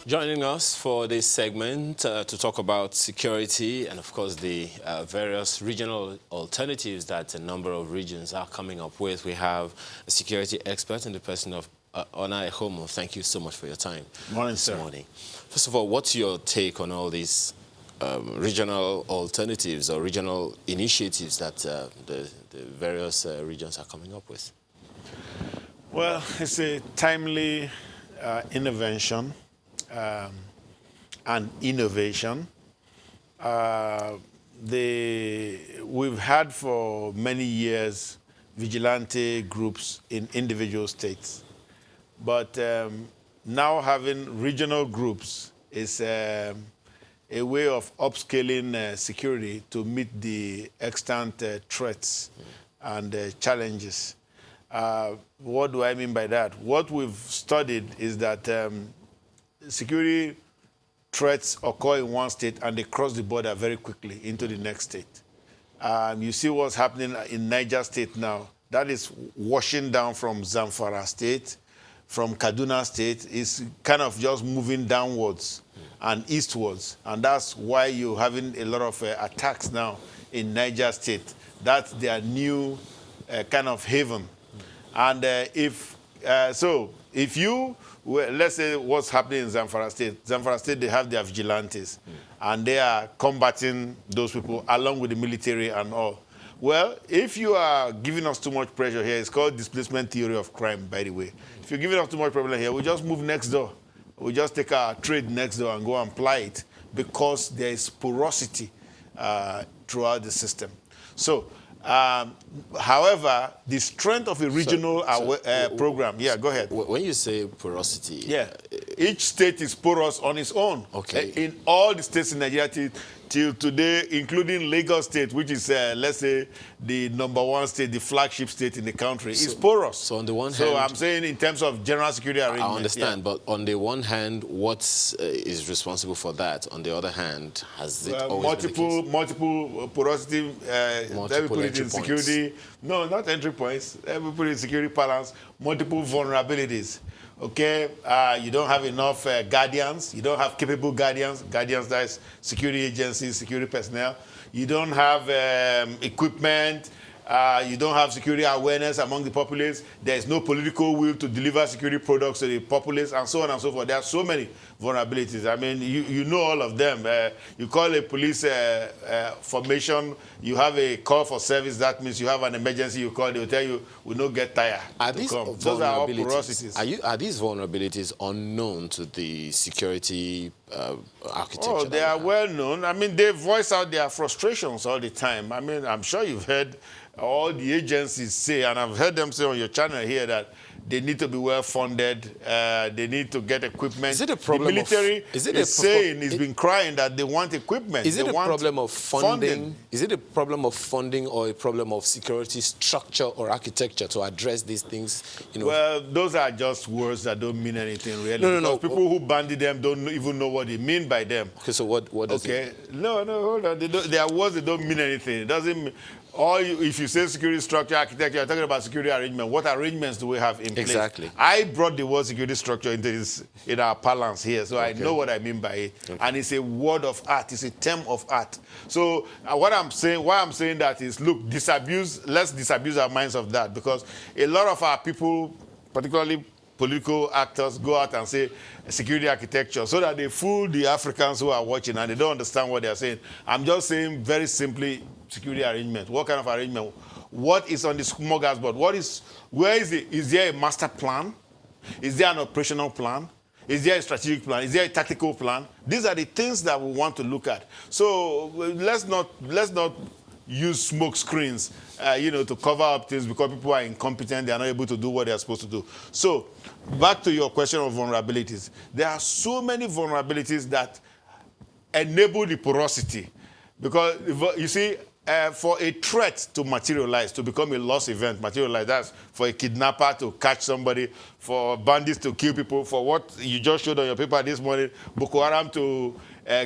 Joining us for this segment to talk about security and, of course, the various regional alternatives that a number of regions are coming up with, we have a security expert in the person of Ona Ekhomu. Thank you so much for your time. Morning, sir. Morning. First of all, what's your take on all these regional alternatives or regional initiatives that the various regions are coming up with? Well, it's a timely intervention and innovation. We've had for many years vigilante groups in individual states, but now having regional groups is a way of upscaling security to meet the extant threats and challenges. What do I mean by that? What we've studied is that security threats occur in one state and they cross the border very quickly into the next state. You see what's happening in Niger State now. That is washing down from Zamfara State, from Kaduna State. It's kind of just moving downwards and eastwards. And that's why you're having a lot of attacks now in Niger State. That's their new kind of haven. And if you, let's say what's happening in Zamfara State, they have their vigilantes, and they are combating those people along with the military and all. Well, if you are giving us too much pressure here, it's called displacement theory of crime, by the way. If you're giving us too much problem here, we just move next door. We just take our trade next door and go and apply it because there is porosity throughout the system. So, however, the strength of a regional program, yeah, go ahead. When you say porosity, yeah, each state is porous on its own. Okay. In all the states in Nigeria till today, including Lagos State, which is, let's say, the #1 state, the flagship state in the country, is porous. So on the one hand, so I'm saying in terms of general security arrangement. I understand, but on the one hand, what is responsible for that? On the other hand, has it always been the case? Multiple porosity. Let me put it in security. No, not entry points. Let me put it in security balance. Multiple vulnerabilities. Okay, you don't have enough guardians. You don't have capable guardians. Guardians, that is security agencies, security personnel. You don't have equipment. You don't have security awareness among the populace. There is no political will to deliver security products to the populace, and so on and so forth. There are so many vulnerabilities. I mean, you know all of them. You call a police formation, you have a call for service. That means you have an emergency. You call, they will tell you, we don't get tired. Those are all porosities. Are these vulnerabilities unknown to the security architecture? Oh, they are well known. I mean, they voice out their frustrations all the time. I mean, I'm sure you've heard all the agencies say, and I've heard them say on your channel here, that they need to be well funded. They need to get equipment. Is it a problem? The military is been crying that they want equipment. Is it a problem of funding? Is it a problem of funding or a problem of security structure or architecture to address these things? You know? Well, those are just words that don't mean anything really. No. People who bandy them don't even know what they mean by them. Okay, so what does it mean? No, hold on. They are words that don't mean anything. It doesn't mean. If you say security structure, architecture, you're talking about security arrangement. What arrangements do we have in place? Exactly. I brought the word security structure in our parlance here, so I know what I mean by it. Okay. And it's a word of art. It's a term of art. So why I'm saying that is, look, let's disabuse our minds of that, because a lot of our people, particularly political actors, go out and say security architecture so that they fool the Africans who are watching and they don't understand what they're saying. I'm just saying very simply, security arrangement. What kind of arrangement? What is on the smorgasbord? Where is it? Is there a master plan? Is there an operational plan? Is there a strategic plan? Is there a tactical plan? These are the things that we want to look at. So let's not use smoke screens, to cover up things because people are incompetent. They are not able to do what they are supposed to do. So back to your question of vulnerabilities. There are so many vulnerabilities that enable the porosity. Because, you see, for a threat to materialize, to become a loss event, that's for a kidnapper to catch somebody, for bandits to kill people, for what you just showed on your paper this morning, Boko Haram to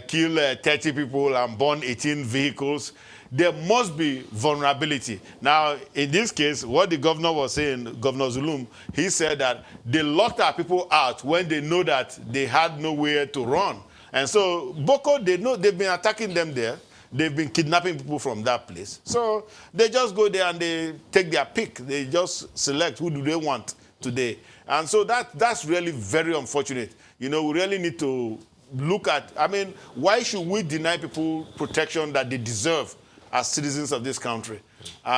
kill 30 people and burn 18 vehicles. There must be vulnerability. Now, in this case, what the governor was saying, Governor Zulum, he said that they locked our people out when they know that they had nowhere to run. And so Boko, they know they've been attacking them there. They've been kidnapping people from that place. So they just go there and they take their pick. They just select who do they want today. And so that's really very unfortunate. You know, we really need to look at, I mean, why should we deny people protection that they deserve as citizens of this country?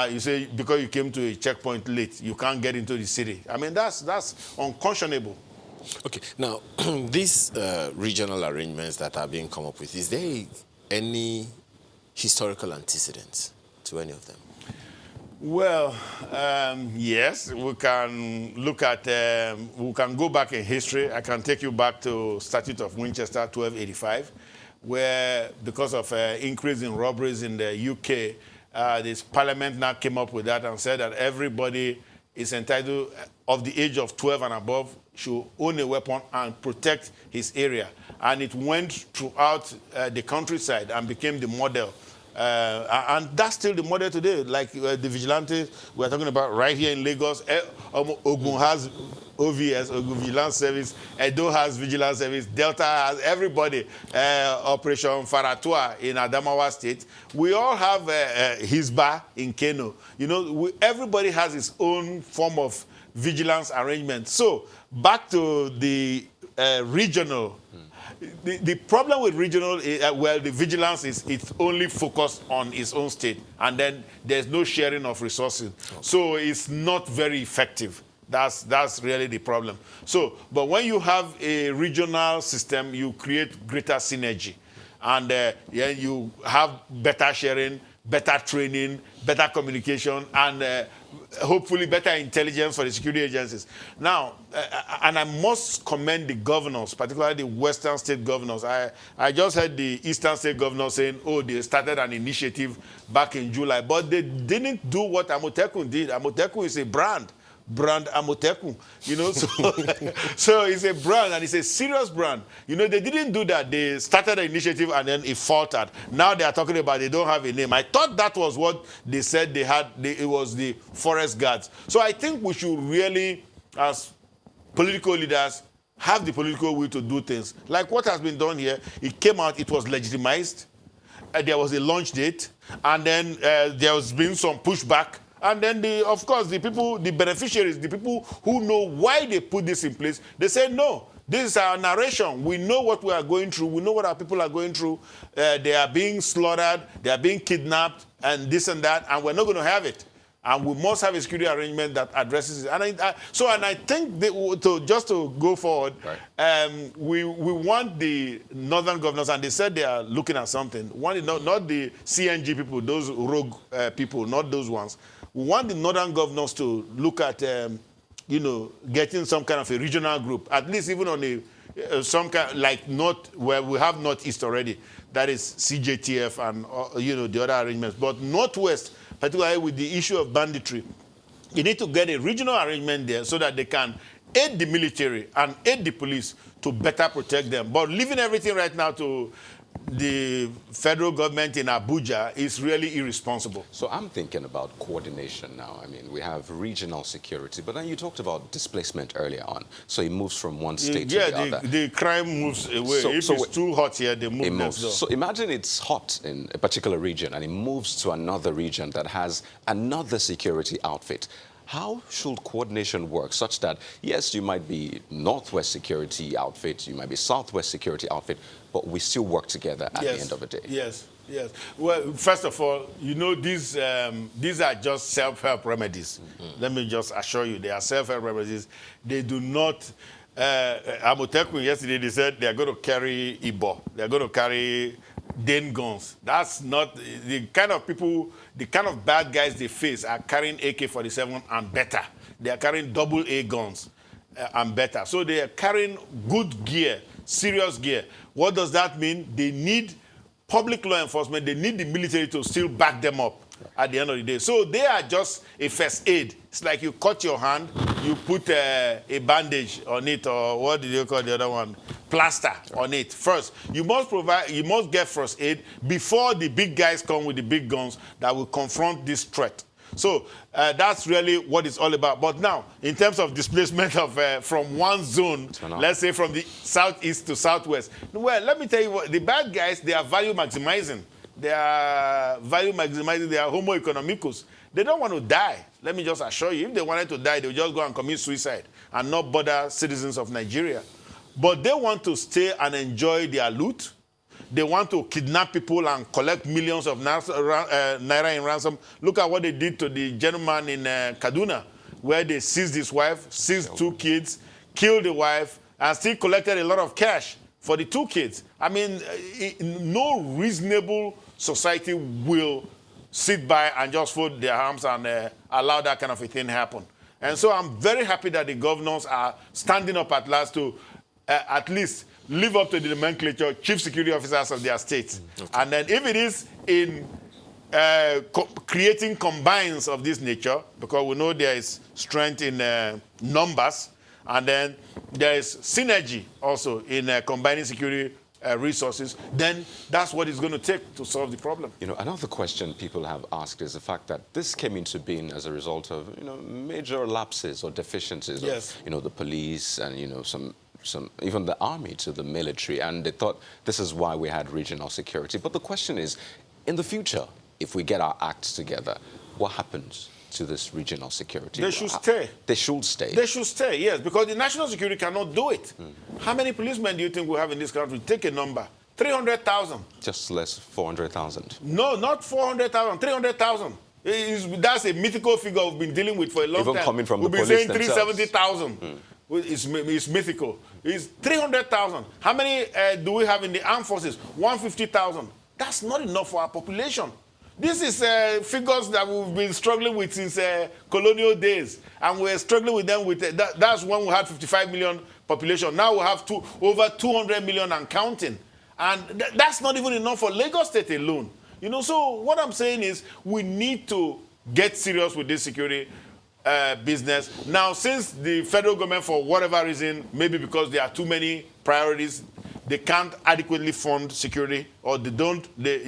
You say because you came to a checkpoint late, you can't get into the city. I mean, that's unconscionable. Okay, now, these regional arrangements that are being come up with, is there any historical antecedents to any of them? Well, yes, we can look at, we can go back in history. I can take you back to Statute of Winchester 1285, where because of increase in robberies in the UK, this parliament now came up with that and said that everybody is entitled, of the age of 12 and above, should own a weapon and protect his area. And it went throughout the countryside and became the model. And that's still the model today. Like the vigilantes we're talking about right here in Lagos, Ogun has OVS, Ogun Vigilance Service, Edo has Vigilance Service, Delta has everybody, Operation Faratua in Adamawa State. We all have Hisba in Kano. You know, everybody has its own form of vigilance arrangement. So back to the regional. The problem with regional is, well, the vigilance is it's only focused on its own state, and then there's no sharing of resources. Okay. So it's not very effective. That's really the problem. So, but when you have a regional system, you create greater synergy, and yeah, you have better sharing, better training, better communication, and hopefully better intelligence for the security agencies. Now, and I must commend the governors, particularly the Western state governors. I just heard the Eastern state governors saying, oh, they started an initiative back in July, but they didn't do what Amotekun did. Amotekun is a brand Amotekun, you know, so, so it's a brand, and it's a serious brand. You know, they didn't do that. They started an initiative and then it faltered. Now they are talking about they don't have a name. I thought that was what they said they had. It was the forest guards. So I think we should really, as political leaders, have the political will to do things. Like what has been done here, it came out, it was legitimized. There was a launch date, and then there has been some pushback. And then, of course, the people, the beneficiaries, the people who know why they put this in place, they say, no, this is our narration. We know what we are going through. We know what our people are going through. They are being slaughtered. They are being kidnapped and this and that, and we're not going to have it. And we must have a security arrangement that addresses it. And I think just to go forward, right. We want the northern governors, and they said they are looking at something. Not the CNG people, those rogue people, not those ones. We want the northern governors to look at, you know, getting some kind of a regional group, at least even on a some kind like North, where we have Northeast already. That is CJTF and you know, the other arrangements. But Northwest, particularly with the issue of banditry, you need to get a regional arrangement there so that they can aid the military and aid the police to better protect them. But leaving everything right now to the federal government in Abuja is really irresponsible. So I'm thinking about coordination now. I mean, we have regional security, but then you talked about displacement earlier on. So it moves from one state to the other. The crime moves away. If it's too hot here, they move next door. So imagine it's hot in a particular region and it moves to another region that has another security outfit. How should coordination work such that, yes, you might be Northwest security outfit, you might be Southwest security outfit, but we still work together at the end of the day? Yes, yes. Well, first of all, you know, these are just self-help remedies. Mm-hmm. Let me just assure you, they are self-help remedies. They do not... Amotekun yesterday, they said they are going to carry Ibo. They are going to carry Dane guns. That's not the kind of people, the kind of bad guys they face are carrying AK-47 and better. They are carrying AA guns and better. So they are carrying good gear, serious gear. What does that mean? They need public law enforcement. They need the military to still back them up at the end of the day. So they are just a first aid. It's like you cut your hand, you put a bandage on it, or what did you call the other one? plaster on it. First, you must get first aid before the big guys come with the big guns that will confront this threat. So that's really what it's all about. But now, in terms of displacement of from one zone, let's say from the southeast to southwest, well, let me tell you what, the bad guys, they are value maximizing. They are homo economicus. They don't want to die. Let me just assure you, if they wanted to die, they would just go and commit suicide and not bother citizens of Nigeria. But they want to stay and enjoy their loot. They want to kidnap people and collect millions of naira in ransom. Look at what they did to the gentleman in Kaduna, where they seized his wife, seized 2 kids, killed the wife, and still collected a lot of cash for the 2 kids. I mean, no reasonable society will sit by and just fold their arms and allow that kind of a thing happen. And so I'm very happy that the governors are standing up at last to at least live up to the nomenclature, chief security officers of their states. Okay. And then if it is in creating combines of this nature, because we know there is strength in numbers, and then there is synergy also in combining security resources, then that's what it's going to take to solve the problem. You know, another question people have asked is the fact that this came into being as a result of, major lapses or deficiencies of, the police and, some even the army to the military, and they thought this is why we had regional security. But the question is, in the future, if we get our acts together, what happens to this regional security? They should stay. They should stay. They should stay, yes, because the national security cannot do it. How many policemen do you think we have in this country? Take a number. 300,000. Just less 400,000. No, not 400,000, 300,000. That's a mythical figure we've been dealing with for a long time. Even coming from the police themselves. We've been saying 370,000. It's mythical. It's 300,000. How many do we have in the armed forces? 150,000. That's not enough for our population. This is figures that we've been struggling with since colonial days. And we're struggling with them. That's when we had 55 million population. Now we have over 200 million and counting. And that's not even enough for Lagos State alone. So what I'm saying is we need to get serious with this security business. Now, since the federal government, for whatever reason, maybe because there are too many priorities, they can't adequately fund security, or they don't.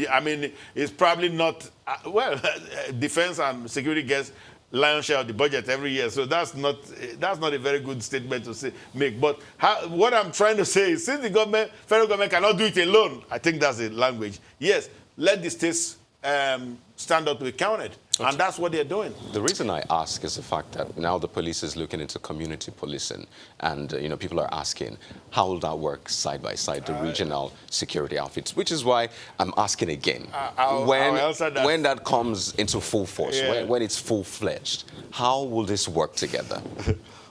I mean, it's probably not, defense and security gets lion's share of the budget every year, so that's not a very good statement to make. But what I'm trying to say is, since the federal government cannot do it alone, I think that's the language. Yes, let the states stand up to be counted. Okay. And that's what they're doing. The reason I ask is the fact that now the police is looking into community policing, and people are asking, how will that work side by side, the regional security outfits? Which is why I'm asking again, when that comes into full force, when it's full-fledged, how will this work together?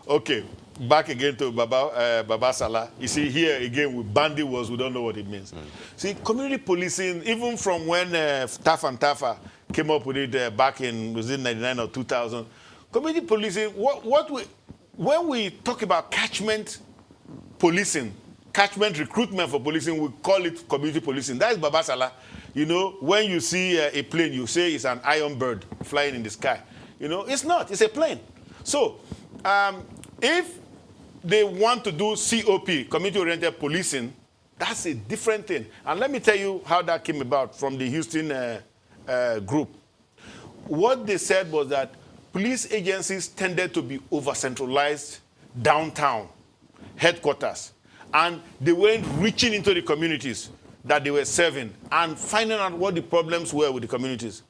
Okay, back again to Baba Salah. You see, here again with bandit words, we don't know what it means. See, community policing, even from when Tafa and Tafa came up with it back in, was it 99 or 2000? Community policing, when we talk about catchment policing, catchment recruitment for policing, we call it community policing. That is Baba Salah. When you see a plane, you say it's an iron bird flying in the sky. It's not, it's a plane. So, if they want to do COP, community-oriented policing, that's a different thing. And let me tell you how that came about from the Houston group. What they said was that police agencies tended to be over-centralized downtown headquarters, and they weren't reaching into the communities that they were serving and finding out what the problems were with the communities.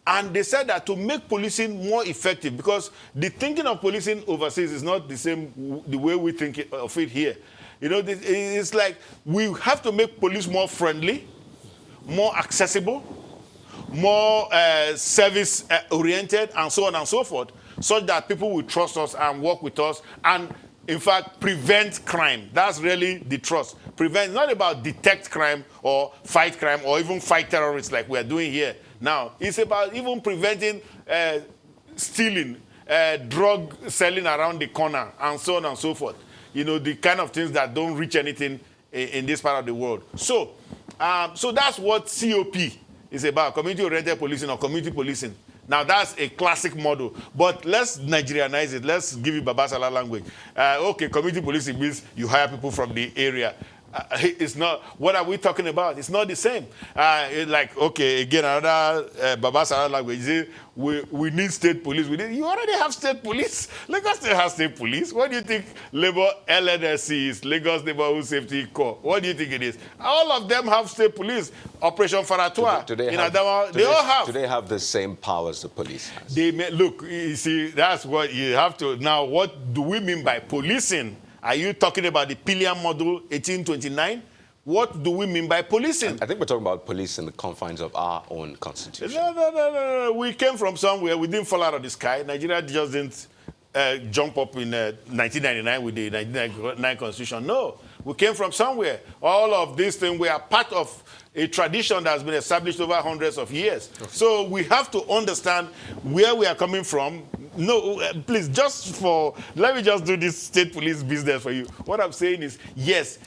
And they said that to make policing more effective, because the thinking of policing overseas is not the same the way we think of it here. It's like we have to make police more friendly, more accessible, more service-oriented, and so on and so forth, so that people will trust us and work with us and, in fact, prevent crime. That's really the trust. Prevent, not about detect crime or fight crime or even fight terrorists like we're doing here now. It's about even preventing stealing, drug selling around the corner, and so on and so forth. The kind of things that don't reach anything in this part of the world. So that's what COP is about, community-oriented policing or community policing. Now, that's a classic model. But let's Nigerianize it. Let's give it Babasala language. Okay, community policing means you hire people from the area. It's not, what are we talking about? It's not the same. It's like, okay, again, another Babasala language. We need state police. You already have state police. Lagos State has state police. What do you think Labor LNSC is? Lagos Neighborhood Safety Corps. What do you think it is? All of them have state police. Operation Faratua. They all have. Do they have the same powers the police has? They may, look, you see, that's what you have to. Now, what do we mean by policing? Are you talking about the Pillian Model 1829? What do we mean by policing? I think we're talking about police in the confines of our own constitution. No. We came from somewhere. We didn't fall out of the sky. Nigeria just didn't jump up in 1999 with the 1999 constitution. No, we came from somewhere. All of these things were part of a tradition that has been established over hundreds of years. Okay. So we have to understand where we are coming from. No, please, let me just do this state police business for you. What I'm saying is, yes,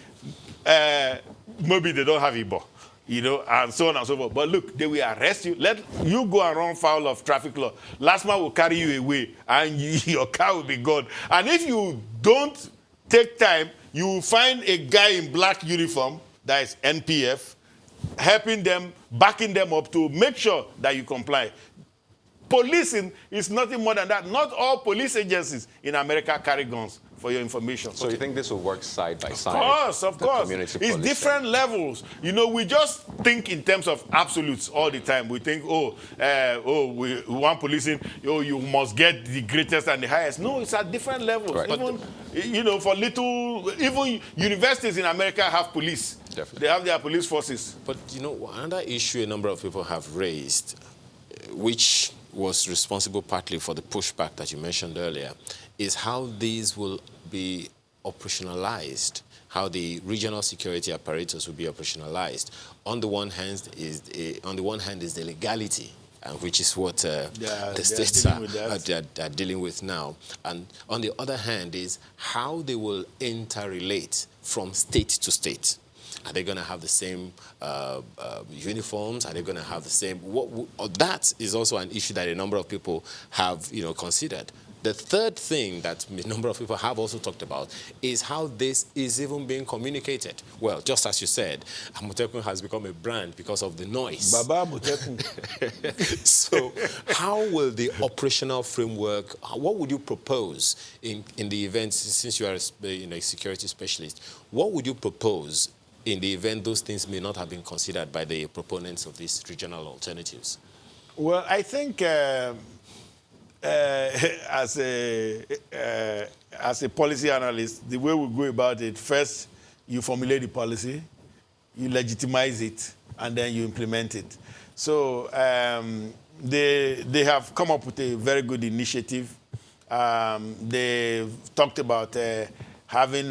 maybe they don't have Igbo, and so on and so forth. But look, they will arrest you. Let you go and run foul of traffic law. Last man will carry you away, and your car will be gone. And if you don't take time, you will find a guy in black uniform, that is NPF, helping them, backing them up to make sure that you comply. Policing is nothing more than that. Not all police agencies in America carry guns, for your information. So you think this will work side by side? Of course. It's different levels. We just think in terms of absolutes all the time. We think, we want policing, you must get the greatest and the highest. No, it's at different levels. Right. Even universities in America have police. Definitely. They have their police forces. But, another issue a number of people have raised, which was responsible partly for the pushback that you mentioned earlier, is how these will be operationalized, how the regional security apparatus will be operationalized. On the one hand is the legality, which is what the states are dealing with now. And on the other hand is how they will interrelate from state to state. Are they going to have the same uniforms? Are they going to have the same? That is also an issue that a number of people have, considered. The third thing that a number of people have also talked about is how this is even being communicated. Well, just as you said, Amotekun has become a brand because of the noise. Baba Amotekun. So how will the operational framework, what would you propose in the event, since you are a security specialist, what would you propose in the event those things may not have been considered by the proponents of these regional alternatives? Well, I think as a policy analyst, the way we go about it, first you formulate the policy, you legitimize it, and then you implement it. So they have come up with a very good initiative. They've talked about having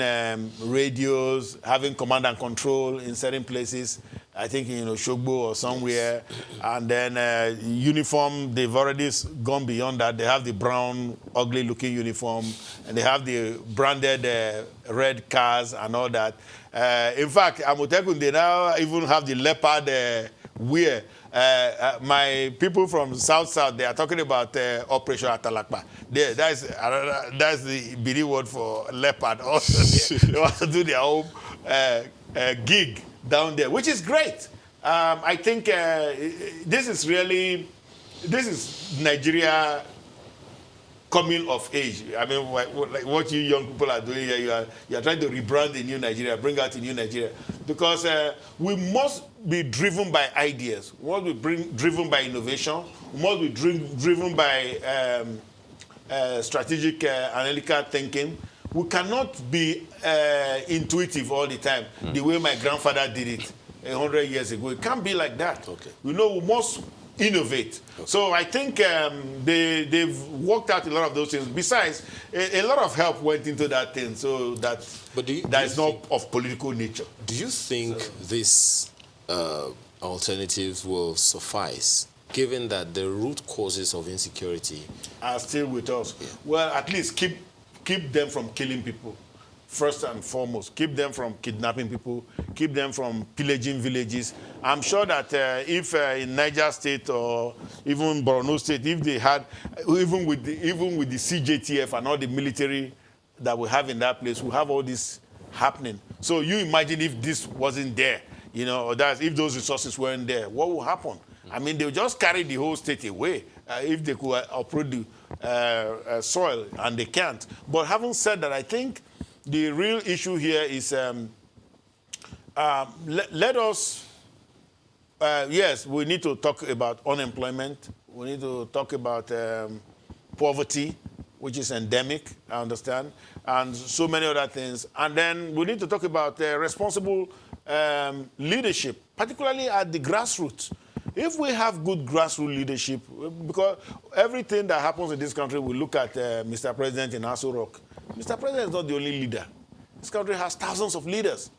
radios, having command and control in certain places. I think in Shogbo or somewhere. Yes. And then uniform, they've already gone beyond that. They have the brown, ugly-looking uniform, and they have the branded red cars and all that. In fact, Amotekun, they now even have the leopard wear. My people from South, they are talking about Operation Atalakpa. That's the Bidi word for leopard. Also, they want to do their own gig down there, which is great. I think this is Nigeria coming of age. I mean, like what you young people are doing here, you are trying to rebrand the new Nigeria, bring out the new Nigeria. Because we must be driven by ideas. We must be driven by innovation. We must be driven by strategic analytical thinking. We cannot be intuitive all the time, the way my grandfather did it 100 years ago. It can't be like that. Okay. We must innovate. Okay. So I think they've worked out a lot of those things. Besides, a lot of help went into that thing, so that is not of political nature. Do you think these alternatives will suffice, given that the root causes of insecurity are still with us? Yeah. Well, at least keep them from killing people. first and foremost. Keep them from kidnapping people, keep them from pillaging villages. I'm sure that if in Niger State or even Borno State, if they had, even with the CJTF and all the military that we have in that place, we have all this happening. So you imagine if this wasn't there, you know, or that if those resources weren't there, what would happen? I mean, they'll just carry the whole state away if they could uproot the soil, and they can't. But having said that, I think the real issue here is let us, yes, we need to talk about unemployment. We need to talk about poverty, which is endemic, I understand, and so many other things. And then we need to talk about responsible leadership, particularly at the grassroots. If we have good grassroots leadership, because everything that happens in this country, we look at Mr. President in Aso Rock. Mr. President is not the only leader. This country has thousands of leaders.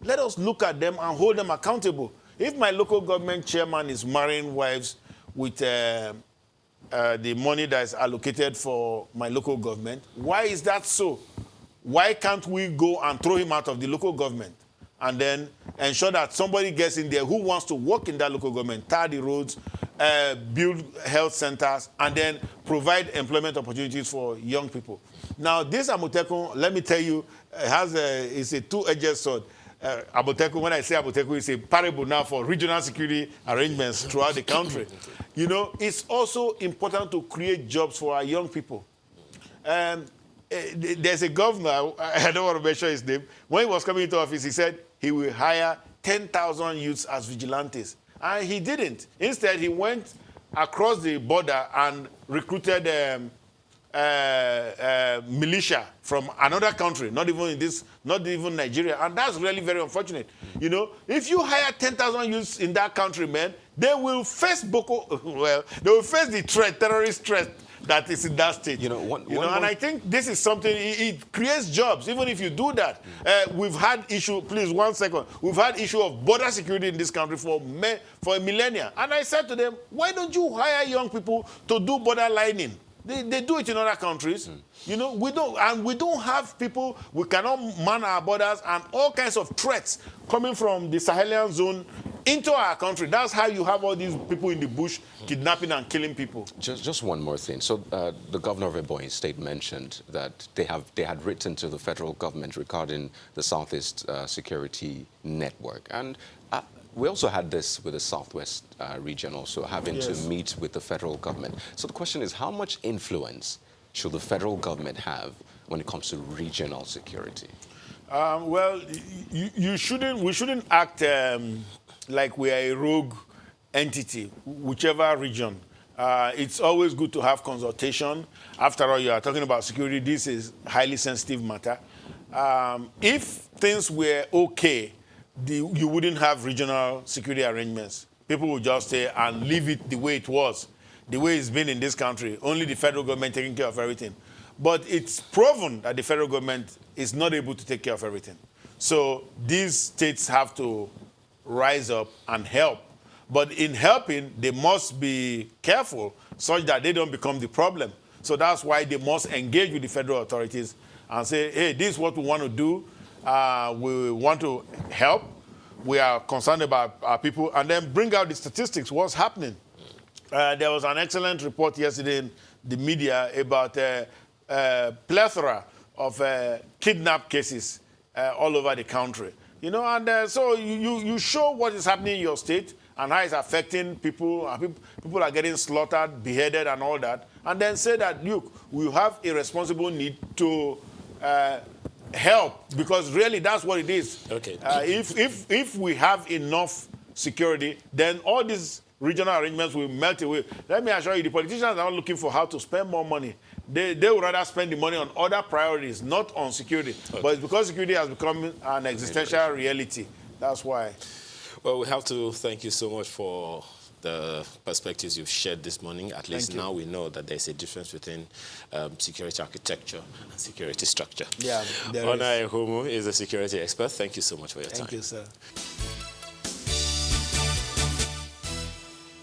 Let us look at them and hold them accountable. If my local government chairman is marrying wives with the money that is allocated for my local government, why is that so? Why can't we go and throw him out of the local government and then ensure that somebody gets in there who wants to work in that local government, tar the roads, build health centers, and then provide employment opportunities for young people? Now, this Amotekun, let me tell you, it's a two-edged sword. Amotekun, when I say Amotekun, it's a parable now for regional security arrangements throughout the country. You know, it's also important to create jobs for our young people. There's a governor, I don't want to mention his name. When he was coming into office, he said he will hire 10,000 youths as vigilantes. And he didn't. Instead, he went across the border and recruited militia from another country, not even Nigeria. And that's really very unfortunate. You know, if you hire 10,000 youths in that country, man, they will face they will face the terrorist threat that is in that state. You know, and I think this is something, it creates jobs, even if you do that. We've had issue, please, 1 second. We've had issue of border security in this country for a millennia. And I said to them, why don't you hire young people to do border lining? They do it in other countries. You know, we don't have people, we cannot man our borders, and all kinds of threats coming from the Sahelian zone into our country. That's how you have all these people in the bush kidnapping and killing people. Just one more thing. So the governor of Ebonyi State mentioned that they had written to the federal government regarding the Southeast Security Network. And we also had this with the Southwest region also, having to meet with the federal government. So the question is, how much influence should the federal government have when it comes to regional security? Well, we shouldn't act like we are a rogue entity, whichever region. It's always good to have consultation. After all, you are talking about security. This is a highly sensitive matter. If things were okay, you wouldn't have regional security arrangements. People would just stay and leave it the way it was, the way it's been in this country, only the federal government taking care of everything. But it's proven that the federal government is not able to take care of everything. So these states have to rise up and help. But in helping, they must be careful such that they don't become the problem. So that's why they must engage with the federal authorities and say, hey, this is what we want to do. We want to help. We are concerned about our people. And then bring out the statistics, what's happening. There was an excellent report yesterday in the media about a plethora of kidnap cases all over the country. You know, and so you show what is happening in your state and how it's affecting people. People are getting slaughtered, beheaded, and all that. And then say that, look, we have a responsible need to help, because really that's what it is. Okay. If we have enough security, then all these regional arrangements will melt away. Let me assure you, the politicians are not looking for how to spend more money. They would rather spend the money on other priorities, not on security. Okay. But it's because security has become an existential reality. That's why. Well, we have to thank you so much for the perspectives you've shared this morning. At least now we know that there's a difference between security architecture and security structure. Yeah, Ona Ekhomu is a security expert. Thank you so much for your time. Thank you, sir.